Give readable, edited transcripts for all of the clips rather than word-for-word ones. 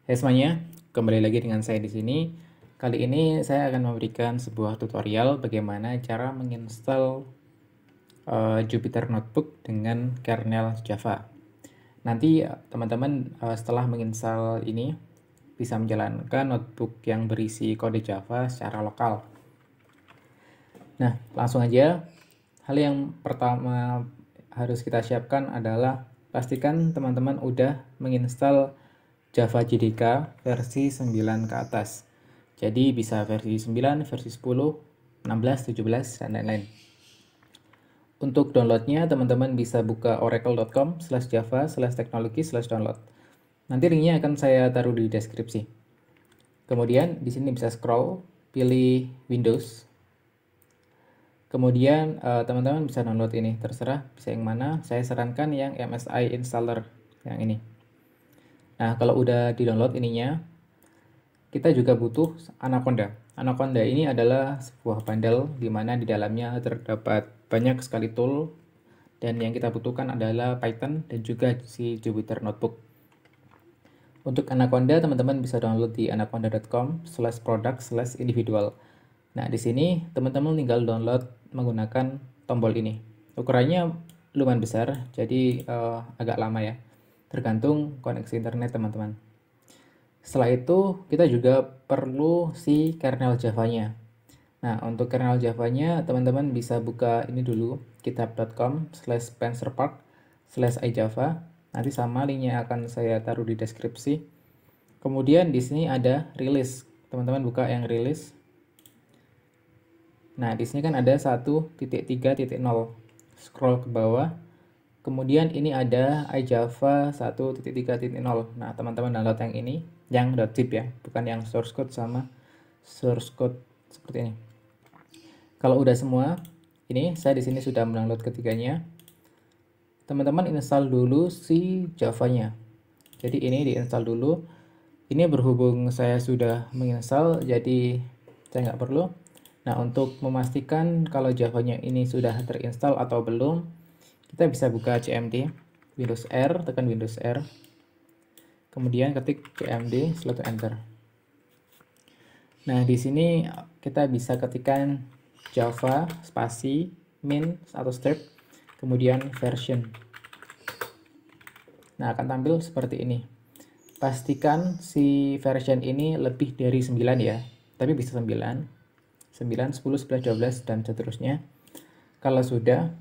Hai semuanya, kembali lagi dengan saya di sini. Kali ini saya akan memberikan sebuah tutorial bagaimana cara menginstal Jupyter Notebook dengan kernel Java. Nanti teman-teman setelah menginstal ini bisa menjalankan notebook yang berisi kode Java secara lokal. Nah, langsung aja. Hal yang pertama harus kita siapkan adalah pastikan teman-teman udah menginstal Java JDK versi 9 ke atas. Jadi bisa versi 9, versi 10, 16, 17, dan lain-lain. Untuk downloadnya, teman-teman bisa buka oracle.com/java/teknologi/download. Nanti linknya akan saya taruh di deskripsi. Kemudian di sini bisa scroll, pilih Windows. Kemudian teman-teman bisa download ini, terserah bisa yang mana. Saya sarankan yang MSI installer yang ini. Nah, kalau udah di-download ininya, kita juga butuh Anaconda. Anaconda ini adalah sebuah bundle di mana di dalamnya terdapat banyak sekali tool, dan yang kita butuhkan adalah Python dan juga si Jupyter Notebook. Untuk Anaconda, teman-teman bisa download di anaconda.com/product/individual. Nah, di sini teman-teman tinggal download menggunakan tombol ini. Ukurannya lumayan besar, jadi agak lama ya. Tergantung koneksi internet teman-teman. Setelah itu, kita juga perlu si kernel Java-nya. Nah, untuk kernel Java-nya, teman-teman bisa buka ini dulu, github.com/spencerpark/ijava. Nanti sama linknya akan saya taruh di deskripsi. Kemudian di sini ada release. Teman-teman buka yang release. Nah, di sini kan ada 1.3.0. Scroll ke bawah. Kemudian ini ada iJava 1.3.0. Nah, teman-teman download yang ini, yang .zip ya, bukan yang source code sama source code seperti ini. Kalau udah semua, ini saya di sini sudah mendownload ketiganya. Teman-teman install dulu si Java-nya. Jadi ini diinstal dulu. Ini berhubung saya sudah menginstal, jadi saya nggak perlu. Nah, untuk memastikan kalau Java-nya ini sudah terinstall atau belum, kita bisa buka cmd, Windows R, tekan Windows R. Kemudian ketik cmd, lalu enter. Nah, di sini kita bisa ketikkan Java spasi min atau strip, kemudian version. Nah, akan tampil seperti ini. Pastikan si version ini lebih dari 9 ya, tapi bisa 9, 9, 10, 11, 12, dan seterusnya. Kalau sudah,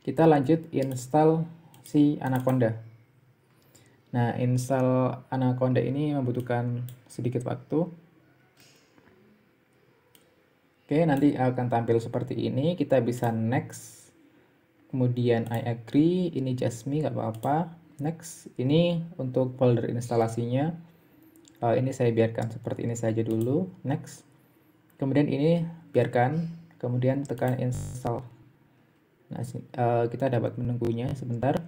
kita lanjut install si Anaconda. Nah, install Anaconda ini membutuhkan sedikit waktu. Oke, nanti akan tampil seperti ini. Kita bisa next. Kemudian I agree, ini just me, nggak apa-apa. Next, ini untuk folder instalasinya. Ini saya biarkan seperti ini saja dulu. Next. Kemudian ini biarkan. Kemudian tekan install. Nah, kita dapat menunggunya sebentar.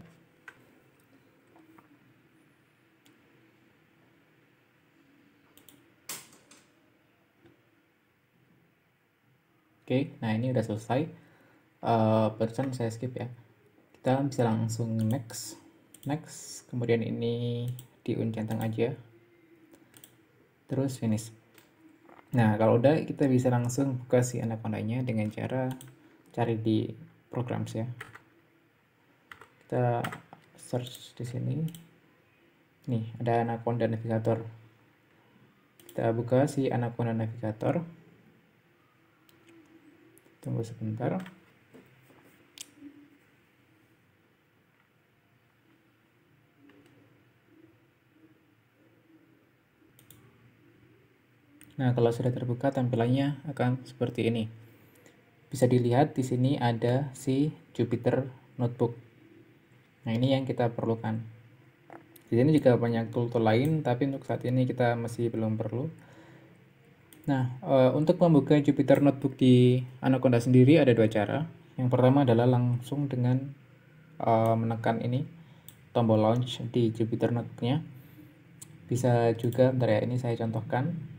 Oke, nah ini udah selesai. Barusan saya skip ya. Kita bisa langsung next. Next, kemudian ini diuncentang aja. Terus finish. Nah, kalau udah kita bisa langsung buka si Anaconda-nya dengan cara cari di programs ya. Kita search di sini. Nih, ada Anaconda Navigator. Kita buka si Anaconda Navigator. Tunggu sebentar. Nah, kalau sudah terbuka tampilannya akan seperti ini. Bisa dilihat di sini ada si Jupyter Notebook. Nah, ini yang kita perlukan. Di sini juga banyak tool-tool lain, tapi untuk saat ini kita masih belum perlu. Nah, untuk membuka Jupyter Notebook di Anaconda sendiri ada dua cara. Yang pertama adalah langsung dengan menekan ini tombol launch di Jupyter Notebook-nya. Bisa juga, bentar ya, ini saya contohkan.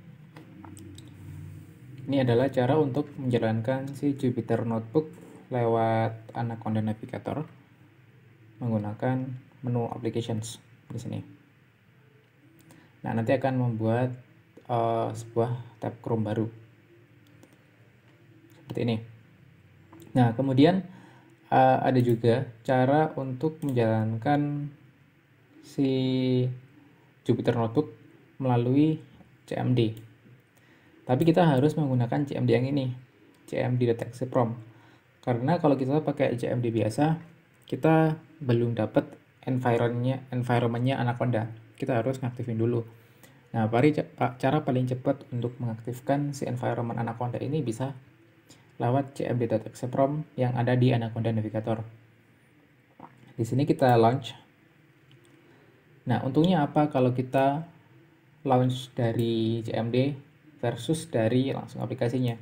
Ini adalah cara untuk menjalankan si Jupyter Notebook lewat Anaconda Navigator menggunakan menu applications di sini. Nah, nanti akan membuat sebuah tab Chrome baru seperti ini. Nah, kemudian ada juga cara untuk menjalankan si Jupyter Notebook melalui CMD. Tapi kita harus menggunakan CMD yang ini, CMD deteksi prompt. Karena kalau kita pakai CMD biasa, kita belum dapat environment-nya Anaconda. Kita harus ngaktifin dulu. Nah, cara paling cepat untuk mengaktifkan si environment Anaconda ini bisa lewat CMD.exe prompt yang ada di Anaconda Navigator. Di sini kita launch. Nah, untungnya apa kalau kita launch dari CMD versus dari langsung aplikasinya.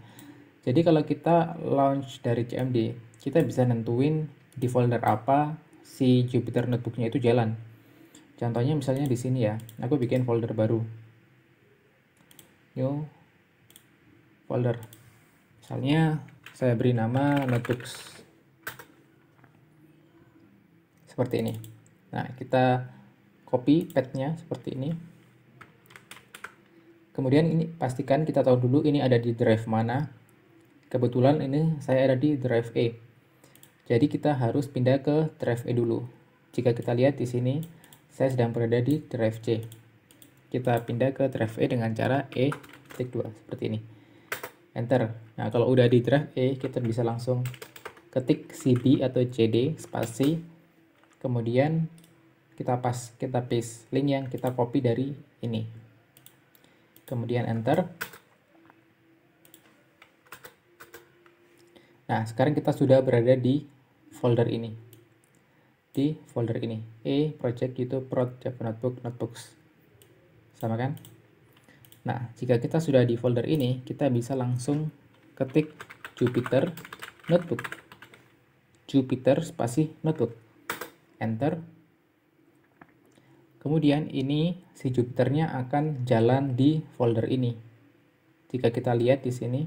Jadi kalau kita launch dari CMD, kita bisa nentuin di folder apa si Jupyter Notebook-nya itu jalan. Contohnya misalnya di sini ya, aku bikin folder baru. New folder. Misalnya saya beri nama notebooks. Seperti ini. Nah, kita copy path-nya seperti ini. Kemudian ini pastikan kita tahu dulu ini ada di drive mana. Kebetulan ini saya ada di drive E. Jadi kita harus pindah ke drive E dulu. Jika kita lihat di sini, saya sedang berada di drive C. Kita pindah ke drive E dengan cara E-2 seperti ini. Enter. Nah, kalau udah di drive E, kita bisa langsung ketik CD atau CD spasi. Kemudian kita paste link yang kita copy dari ini. Kemudian enter. Nah, sekarang kita sudah berada di folder ini. Di folder ini, project YouTube prod Java Notebook notebooks. Sama kan? Nah, jika kita sudah di folder ini, kita bisa langsung ketik Jupyter Notebook. Jupyter spasi notebook. Enter. Kemudian ini si Jupyternya akan jalan di folder ini. Jika kita lihat di sini,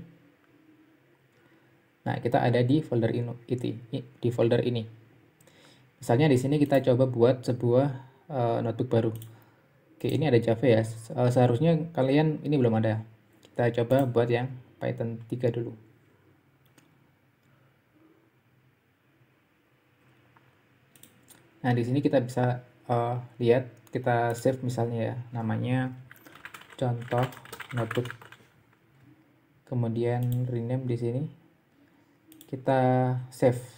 nah kita ada di folder ini. Misalnya di sini kita coba buat sebuah notebook baru. Oke, ini ada Java ya. Seharusnya kalian ini belum ada. Kita coba buat yang Python 3 dulu. Nah, di sini kita bisa lihat, kita save misalnya ya, namanya contoh notebook. Kemudian rename di sini. Kita save.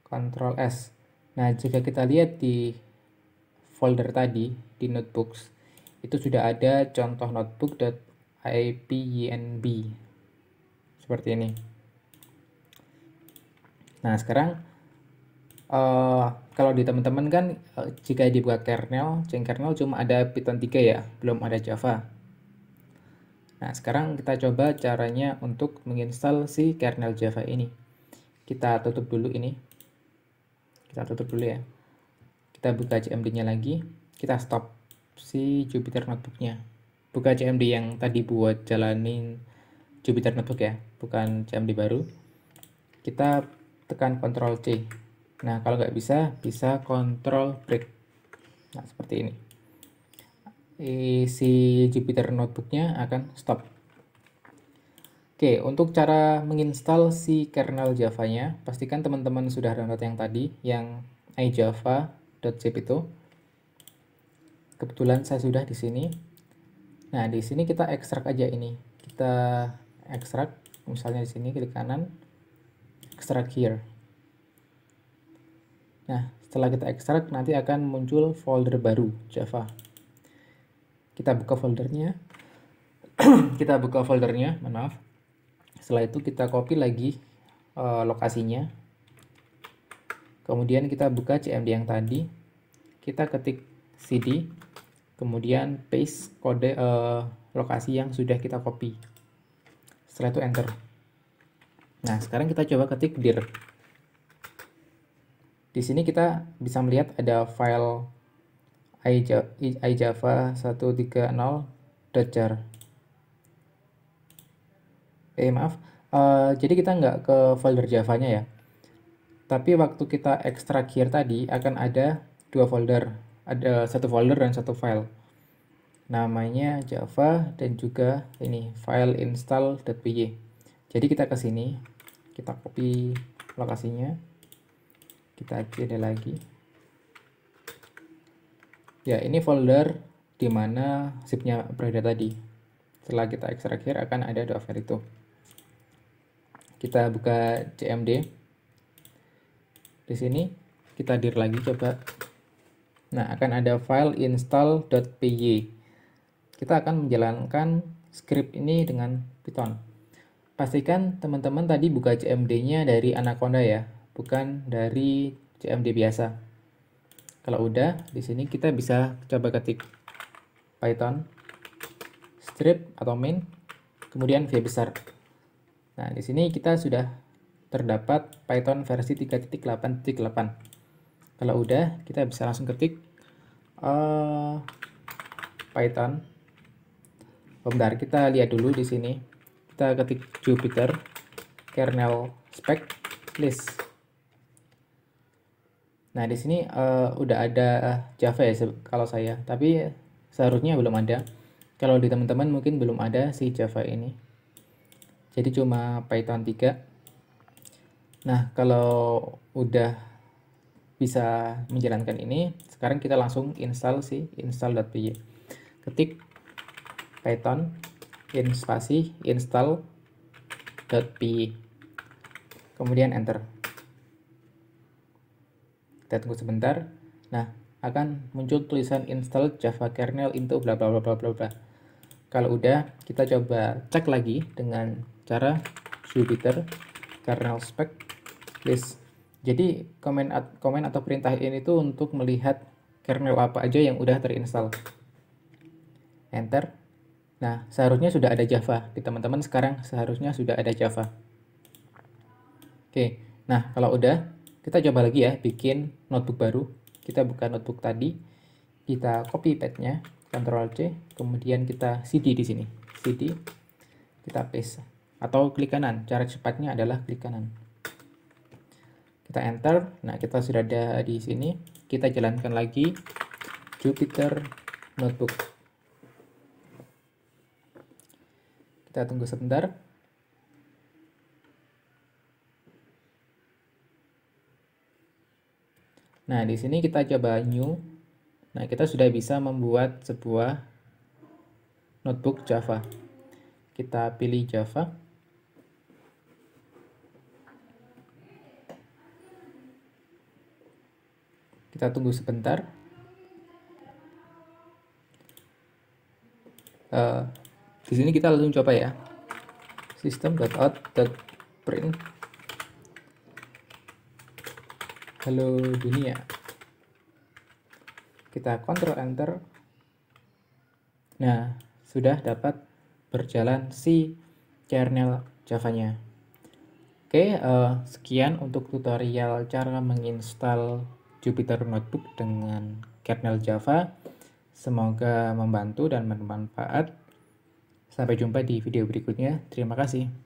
Ctrl S. Nah, jika kita lihat di folder tadi di notebooks, itu sudah ada contoh notebook.ipynb seperti ini. Nah, sekarang kalau di teman-teman kan jika dibuka kernel cuma ada Python 3 ya, belum ada Java. Nah, sekarang kita coba caranya untuk menginstal si kernel Java ini. Kita tutup dulu ini. Kita tutup dulu ya. Kita buka CMD-nya lagi. Kita stop si Jupyter Notebook-nya. Buka CMD yang tadi buat jalanin Jupyter Notebook ya, bukan CMD baru. Kita tekan Ctrl C. Nah, kalau nggak bisa Ctrl break. Nah, seperti ini. Si Jupyter Notebook-nya akan stop. Oke, untuk cara menginstal si kernel Java-nya, pastikan teman-teman sudah download yang tadi, yang iJava.zip itu. Kebetulan saya sudah di sini. Nah, di sini kita ekstrak aja ini. Kita ekstrak, misalnya di sini klik kanan, ekstrak here. Nah, setelah kita ekstrak, nanti akan muncul folder baru, Java. Kita buka foldernya. Maaf. Setelah itu kita copy lagi lokasinya. Kemudian kita buka CMD yang tadi. Kita ketik CD. Kemudian paste kode lokasi yang sudah kita copy. Setelah itu enter. Nah, sekarang kita coba ketik dir. Di sini kita bisa melihat ada file iJava130.jar. Maaf. Jadi kita nggak ke folder Java-nya ya. Tapi waktu kita ekstrak here tadi akan ada dua folder. ada satu folder dan satu file. Namanya Java dan juga ini file install.py. Jadi kita ke sini, kita copy lokasinya, kita cd lagi. Ya, ini folder di mana zipnya berada tadi. Setelah kita ekstrakir akan ada dua file itu. Kita buka cmd. Di sini kita dir lagi coba. Nah, akan ada file install.py. Kita akan menjalankan script ini dengan Python. Pastikan teman-teman tadi buka cmd-nya dari Anaconda ya, bukan dari cmd biasa. Kalau udah, di sini kita bisa coba ketik Python strip atau main, kemudian V besar. Nah, di sini kita sudah terdapat Python versi 3.8.8. Kalau udah, kita bisa langsung ketik Python. Bentar, kita lihat dulu di sini. Kita ketik Jupyter kernel spec list. Nah, di sini udah ada Java ya kalau saya, tapi seharusnya belum ada. Kalau di teman-teman mungkin belum ada si Java ini. Jadi cuma Python 3. Nah, kalau udah bisa menjalankan ini, sekarang kita langsung install si install.py. Ketik Python spasi install.py. Kemudian enter. Kita tunggu sebentar. Nah, akan muncul tulisan install Java kernel into bla bla bla bla bla. Kalau udah, kita coba cek lagi dengan cara Jupyter kernel spec list. Jadi komen atau perintah ini tuh untuk melihat kernel apa aja yang udah terinstall. Enter. Nah, seharusnya sudah ada Java. Di teman-teman sekarang seharusnya sudah ada Java. Oke, nah kalau udah, kita coba lagi ya bikin notebook baru. Kita buka notebook tadi, kita copy path-nya, Ctrl C, kemudian kita cd di sini. Cd, kita paste atau klik kanan. Cara cepatnya adalah klik kanan. Kita enter. Nah, kita sudah ada di sini. Kita jalankan lagi Jupyter Notebook. Kita tunggu sebentar. Nah, di sini kita coba new. Nah, kita sudah bisa membuat sebuah notebook Java. Kita pilih Java. Kita tunggu sebentar. Di sini kita langsung coba ya. System.out.print halo dunia. Kita Ctrl Enter. Nah, sudah dapat berjalan si kernel Java-nya. Oke, sekian untuk tutorial cara menginstal Jupyter Notebook dengan kernel Java. Semoga membantu dan bermanfaat. Sampai jumpa di video berikutnya. Terima kasih.